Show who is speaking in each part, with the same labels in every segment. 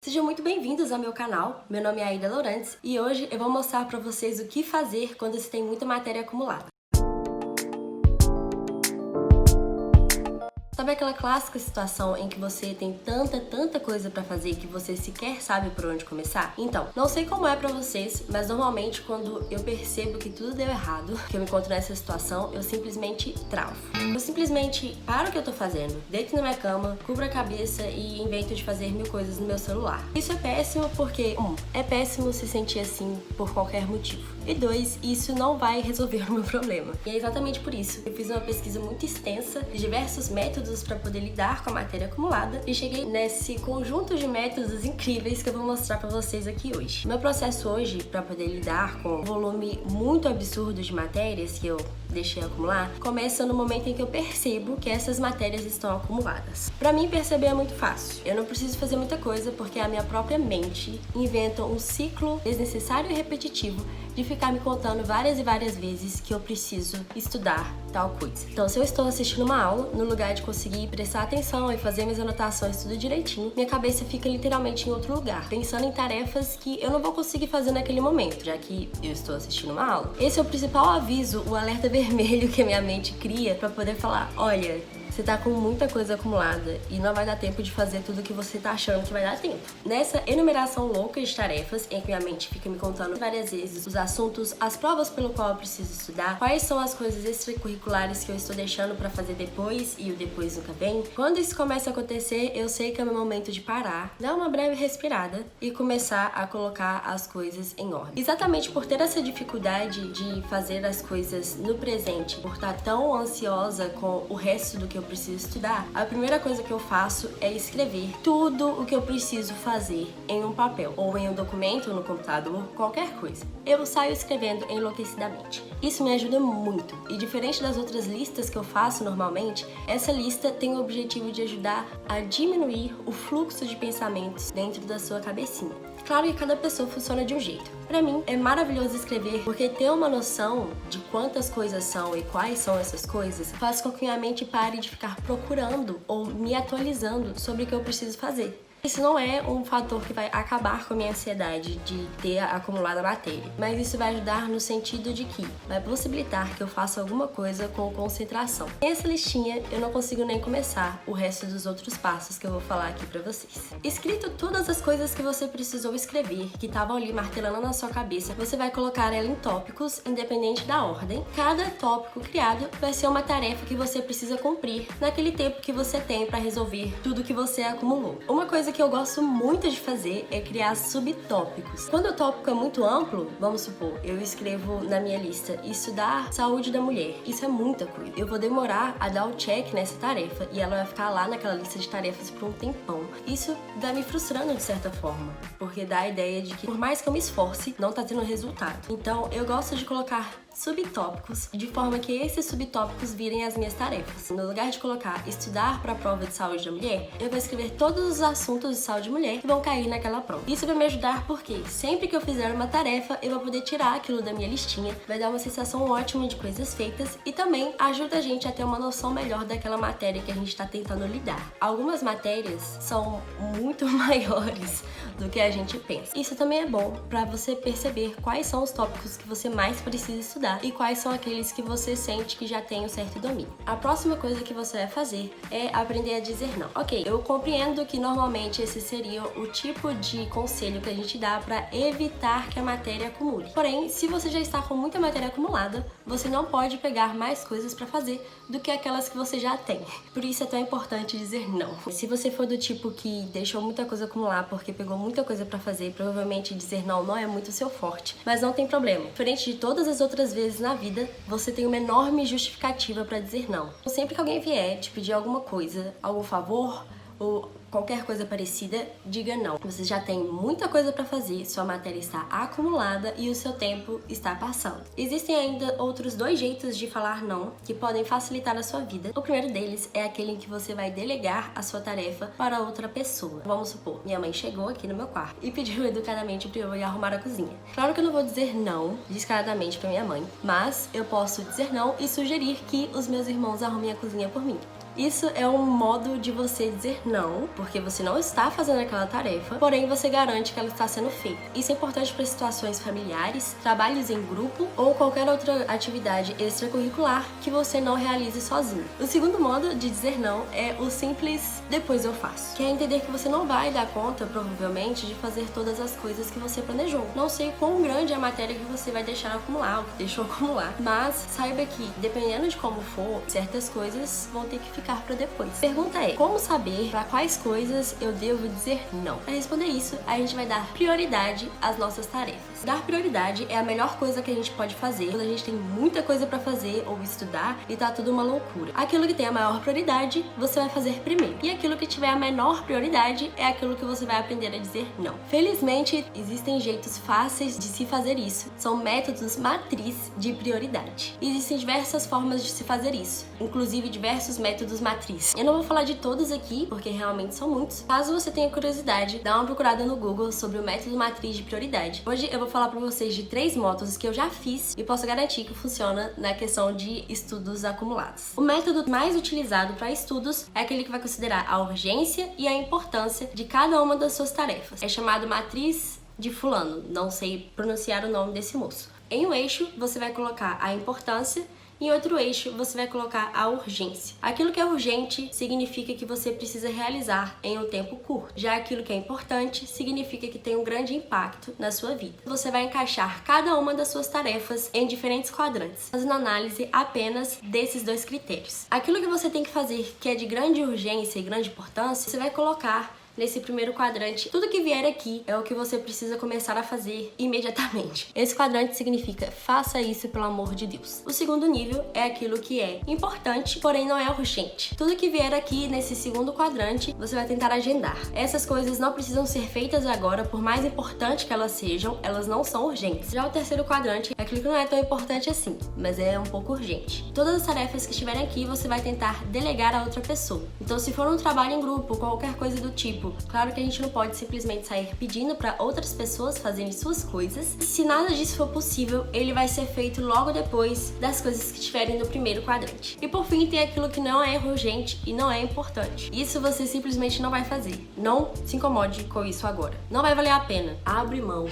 Speaker 1: Sejam muito bem-vindos ao meu canal, meu nome é Aida Lourantes e hoje eu vou mostrar para vocês o que fazer quando se tem muita matéria acumulada. Sabe aquela clássica situação em que você tem tanta coisa pra fazer que você sequer sabe por onde começar? Então, não sei como é pra vocês, mas normalmente quando eu percebo que tudo deu errado, que eu me encontro nessa situação, eu simplesmente travo. Eu simplesmente paro o que eu tô fazendo, deito na minha cama, cubro a cabeça e invento de fazer mil coisas no meu celular. Isso é péssimo porque, é péssimo se sentir assim por qualquer motivo. E 2, isso não vai resolver o meu problema. E é exatamente por isso que eu fiz uma pesquisa muito extensa de diversos métodos para poder lidar com a matéria acumulada e cheguei nesse conjunto de métodos incríveis que eu vou mostrar para vocês aqui hoje. O meu processo hoje para poder lidar com o volume muito absurdo de matérias que eu deixei acumular começa no momento em que eu percebo que essas matérias estão acumuladas. Para mim perceber é muito fácil. Eu não preciso fazer muita coisa porque a minha própria mente inventa um ciclo desnecessário e repetitivo de ficar me contando várias e várias vezes que eu preciso estudar tal coisa. Então, se eu estou assistindo uma aula, no lugar de conseguir prestar atenção e fazer minhas anotações tudo direitinho, minha cabeça fica literalmente em outro lugar, pensando em tarefas que eu não vou conseguir fazer naquele momento, já que eu estou assistindo uma aula. Esse é o principal aviso, o alerta vermelho que a minha mente cria para poder falar: olha, você tá com muita coisa acumulada e não vai dar tempo de fazer tudo que você tá achando que vai dar tempo. Nessa enumeração louca de tarefas, em que minha mente fica me contando várias vezes os assuntos, as provas pelo qual eu preciso estudar, quais são as coisas extracurriculares que eu estou deixando pra fazer depois e o depois nunca vem, quando isso começa a acontecer, eu sei que é o meu momento de parar, dar uma breve respirada e começar a colocar as coisas em ordem. Exatamente por ter essa dificuldade de fazer as coisas no presente, por estar tão ansiosa com o resto do que eu preciso estudar, a primeira coisa que eu faço é escrever tudo o que eu preciso fazer em um papel, ou em um documento, no computador, qualquer coisa. Eu saio escrevendo enlouquecidamente. Isso me ajuda muito, e diferente das outras listas que eu faço normalmente, essa lista tem o objetivo de ajudar a diminuir o fluxo de pensamentos dentro da sua cabecinha. Claro que cada pessoa funciona de um jeito. Pra mim, é maravilhoso escrever porque ter uma noção de quantas coisas são e quais são essas coisas faz com que minha mente pare de ficar procurando ou me atualizando sobre o que eu preciso fazer. Isso não é um fator que vai acabar com a minha ansiedade de ter acumulado a matéria, mas isso vai ajudar no sentido de que vai possibilitar que eu faça alguma coisa com concentração. Nessa listinha, eu não consigo nem começar o resto dos outros passos que eu vou falar aqui pra vocês. Escrito todas as coisas que você precisou escrever, que estavam ali martelando na sua cabeça, você vai colocar ela em tópicos, independente da ordem. Cada tópico criado vai ser uma tarefa que você precisa cumprir naquele tempo que você tem pra resolver tudo que você acumulou. Uma coisa que eu gosto muito de fazer é criar subtópicos. Quando o tópico é muito amplo, vamos supor, eu escrevo na minha lista estudar saúde da mulher. Isso é muita coisa. Eu vou demorar a dar o check nessa tarefa e ela vai ficar lá naquela lista de tarefas por um tempão. Isso vai me frustrando de certa forma, porque dá a ideia de que por mais que eu me esforce, não tá tendo resultado. Então eu gosto de colocar subtópicos, de forma que esses subtópicos virem as minhas tarefas. No lugar de colocar estudar para a prova de saúde da mulher, eu vou escrever todos os assuntos de saúde da mulher que vão cair naquela prova. Isso vai me ajudar porque sempre que eu fizer uma tarefa, eu vou poder tirar aquilo da minha listinha, vai dar uma sensação ótima de coisas feitas e também ajuda a gente a ter uma noção melhor daquela matéria que a gente está tentando lidar. Algumas matérias são muito maiores do que a gente pensa. Isso também é bom para você perceber quais são os tópicos que você mais precisa estudar e quais são aqueles que você sente que já tem um certo domínio. A próxima coisa que você vai fazer é aprender a dizer não. Ok, eu compreendo que normalmente esse seria o tipo de conselho que a gente dá para evitar que a matéria acumule. Porém, se você já está com muita matéria acumulada, você não pode pegar mais coisas para fazer do que aquelas que você já tem. Por isso é tão importante dizer não. Se você for do tipo que deixou muita coisa acumular porque pegou muita coisa para fazer, provavelmente dizer não é muito seu forte. Mas não tem problema. Diferente de todas as outras vezes na vida, você tem uma enorme justificativa para dizer não. Sempre que alguém vier te pedir alguma coisa, algum favor ou qualquer coisa parecida, diga não. Você já tem muita coisa para fazer, sua matéria está acumulada e o seu tempo está passando. Existem ainda outros 2 jeitos de falar não que podem facilitar a sua vida. O primeiro deles é aquele em que você vai delegar a sua tarefa para outra pessoa. Vamos supor, minha mãe chegou aqui no meu quarto e pediu educadamente para eu ir arrumar a cozinha. Claro que eu não vou dizer não descaradamente para minha mãe, mas eu posso dizer não e sugerir que os meus irmãos arrumem a cozinha por mim. Isso é um modo de você dizer não, porque você não está fazendo aquela tarefa, porém você garante que ela está sendo feita. Isso é importante para situações familiares, trabalhos em grupo ou qualquer outra atividade extracurricular que você não realize sozinho. O segundo modo de dizer não é o simples depois eu faço, que é entender que você não vai dar conta, provavelmente, de fazer todas as coisas que você planejou. Não sei quão grande é a matéria que você vai deixar acumular, ou que deixou acumular, mas saiba que, dependendo de como for, certas coisas vão ter que ficar para depois. Pergunta é, como saber para quais coisas eu devo dizer não? Para responder isso, a gente vai dar prioridade às nossas tarefas. Dar prioridade é a melhor coisa que a gente pode fazer quando a gente tem muita coisa para fazer ou estudar e tá tudo uma loucura. Aquilo que tem a maior prioridade, você vai fazer primeiro. E aquilo que tiver a menor prioridade é aquilo que você vai aprender a dizer não. Felizmente, existem jeitos fáceis de se fazer isso. São métodos matriz de prioridade. Existem diversas formas de se fazer isso, inclusive diversos métodos matriz. Eu não vou falar de todos aqui, porque realmente são muitos. Caso você tenha curiosidade, dá uma procurada no Google sobre o método matriz de prioridade. Hoje eu vou falar pra vocês de 3 métodos que eu já fiz e posso garantir que funciona na questão de estudos acumulados. O método mais utilizado para estudos é aquele que vai considerar a urgência e a importância de cada uma das suas tarefas. É chamado matriz de fulano, não sei pronunciar o nome desse moço. Em um eixo, você vai colocar a importância. Em outro eixo, você vai colocar a urgência. Aquilo que é urgente significa que você precisa realizar em um tempo curto. Já aquilo que é importante significa que tem um grande impacto na sua vida. Você vai encaixar cada uma das suas tarefas em diferentes quadrantes, fazendo análise apenas desses 2 critérios. Aquilo que você tem que fazer que é de grande urgência e grande importância, você vai colocar nesse primeiro quadrante. Tudo que vier aqui é o que você precisa começar a fazer imediatamente. Esse quadrante significa faça isso pelo amor de Deus. O segundo nível é aquilo que é importante, porém não é urgente. Tudo que vier aqui nesse segundo quadrante, você vai tentar agendar. Essas coisas não precisam ser feitas agora, por mais importante que elas sejam, elas não são urgentes. Já o terceiro quadrante é aquilo que não é tão importante assim, mas é um pouco urgente. Todas as tarefas que estiverem aqui, você vai tentar delegar a outra pessoa. Então, se for um trabalho em grupo, qualquer coisa do tipo, claro que a gente não pode simplesmente sair pedindo para outras pessoas fazerem suas coisas. E se nada disso for possível, ele vai ser feito logo depois das coisas que estiverem no primeiro quadrante. E por fim, tem aquilo que não é urgente e não é importante. Isso você simplesmente não vai fazer. Não se incomode com isso agora. Não vai valer a pena. Abre mão.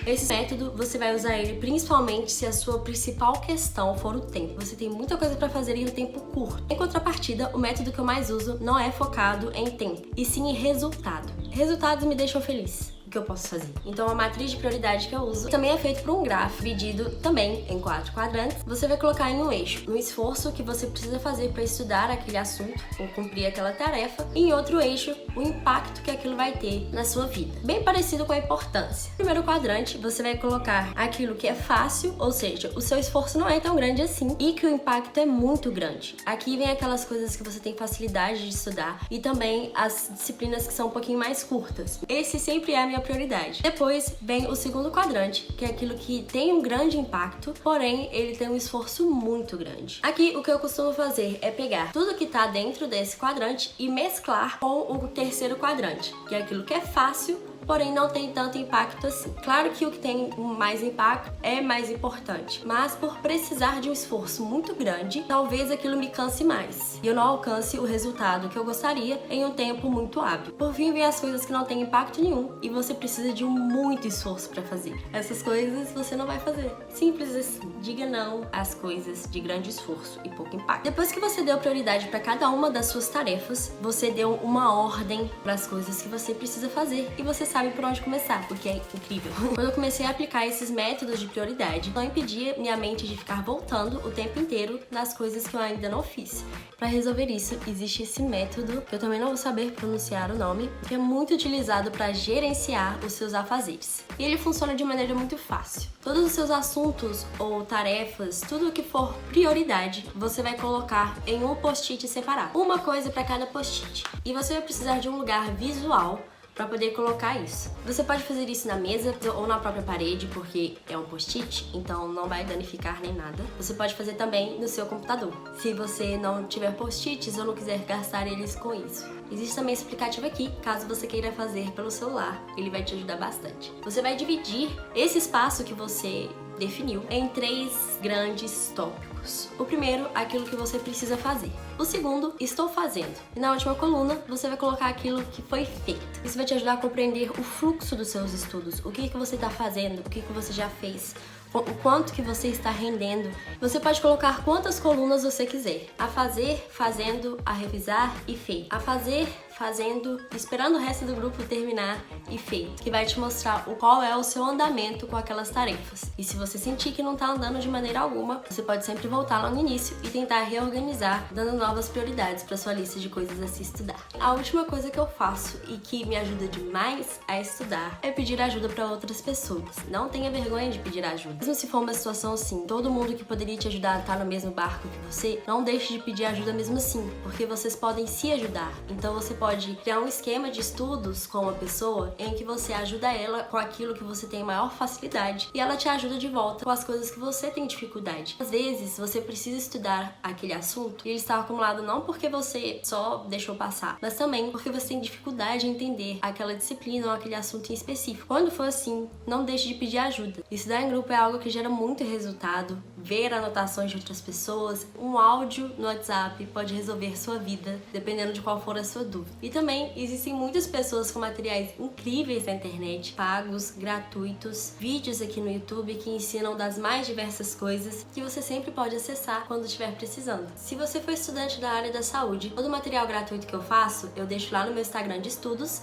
Speaker 1: Esse método, você vai usar ele principalmente se a sua principal questão for o tempo. Você tem muita coisa para fazer em um tempo curto. Em contrapartida, o método que eu mais uso não é focado em tempo, e sim em resultado. Resultados me deixam feliz. Que eu posso fazer. Então a matriz de prioridade que eu uso também é feito por um gráfico dividido também em 4 quadrantes. Você vai colocar em um eixo no esforço que você precisa fazer para estudar aquele assunto ou cumprir aquela tarefa, e em outro eixo o impacto que aquilo vai ter na sua vida. Bem parecido com a importância. No primeiro quadrante você vai colocar aquilo que é fácil, ou seja, o seu esforço não é tão grande assim e que o impacto é muito grande. Aqui vem aquelas coisas que você tem facilidade de estudar e também as disciplinas que são um pouquinho mais curtas. Esse sempre é a minha prioridade. Depois vem o segundo quadrante, que é aquilo que tem um grande impacto, porém ele tem um esforço muito grande. Aqui o que eu costumo fazer é pegar tudo que tá dentro desse quadrante e mesclar com o terceiro quadrante, que é aquilo que é fácil, porém não tem tanto impacto assim. Claro que o que tem mais impacto é mais importante, mas por precisar de um esforço muito grande, talvez aquilo me canse mais e eu não alcance o resultado que eu gostaria em um tempo muito hábil. Por fim, vem as coisas que não têm impacto nenhum e você precisa de muito esforço para fazer. Essas coisas você não vai fazer. Simples assim. Diga não às coisas de grande esforço e pouco impacto. Depois que você deu prioridade para cada uma das suas tarefas, você deu uma ordem para as coisas que você precisa fazer e você sabe por onde começar, o que é incrível. Quando eu comecei a aplicar esses métodos de prioridade, não impedia minha mente de ficar voltando o tempo inteiro nas coisas que eu ainda não fiz. Para resolver isso, existe esse método, que eu também não vou saber pronunciar o nome, que é muito utilizado para gerenciar os seus afazeres. E ele funciona de maneira muito fácil. Todos os seus assuntos ou tarefas, tudo o que for prioridade, você vai colocar em um post-it separado. Uma coisa para cada post-it. E você vai precisar de um lugar visual para poder colocar isso. Você pode fazer isso na mesa ou na própria parede, porque é um post-it, então não vai danificar nem nada. Você pode fazer também no seu computador, se você não tiver post-its ou não quiser gastar eles com isso. Existe também esse aplicativo aqui, caso você queira fazer pelo celular, ele vai te ajudar bastante. Você vai dividir esse espaço que você definiu em 3 grandes tópicos. O primeiro, aquilo que você precisa fazer. O segundo, estou fazendo. E na última coluna, você vai colocar aquilo que foi feito. Isso vai te ajudar a compreender o fluxo dos seus estudos, o que você está fazendo, o que você já fez, o quanto que você está rendendo. Você pode colocar quantas colunas você quiser. A fazer, fazendo, a revisar e feito. A fazer, fazendo, esperando o resto do grupo terminar e feito, que vai te mostrar qual é o seu andamento com aquelas tarefas. E se você sentir que não está andando de maneira alguma, você pode sempre voltar lá no início e tentar reorganizar, dando novas prioridades para sua lista de coisas a se estudar. A última coisa que eu faço e que me ajuda demais a estudar é pedir ajuda para outras pessoas. Não tenha vergonha de pedir ajuda. Mesmo se for uma situação assim, todo mundo que poderia te ajudar está no mesmo barco que você, não deixe de pedir ajuda mesmo assim, porque vocês podem se ajudar. Então você pode criar um esquema de estudos com uma pessoa em que você ajuda ela com aquilo que você tem maior facilidade e ela te ajuda de volta com as coisas que você tem dificuldade. Às vezes você precisa estudar aquele assunto e ele está acumulado não porque você só deixou passar, mas também porque você tem dificuldade em entender aquela disciplina ou aquele assunto em específico. Quando for assim, não deixe de pedir ajuda. Estudar em grupo é algo que gera muito resultado. Ver anotações de outras pessoas, um áudio no WhatsApp pode resolver sua vida, dependendo de qual for a sua dúvida. E também existem muitas pessoas com materiais incríveis na internet, pagos, gratuitos, vídeos aqui no YouTube que ensinam das mais diversas coisas que você sempre pode acessar quando estiver precisando. Se você for estudante da área da saúde, todo o material gratuito que eu faço, eu deixo lá no meu Instagram de estudos,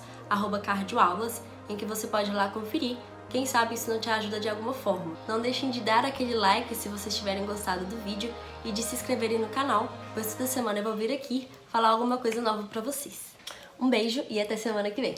Speaker 1: @cardioaulas, em que você pode ir lá conferir. Quem sabe isso não te ajuda de alguma forma. Não deixem de dar aquele like se vocês tiverem gostado do vídeo e de se inscreverem no canal, pois toda semana eu vou vir aqui falar alguma coisa nova pra vocês. Um beijo e até semana que vem!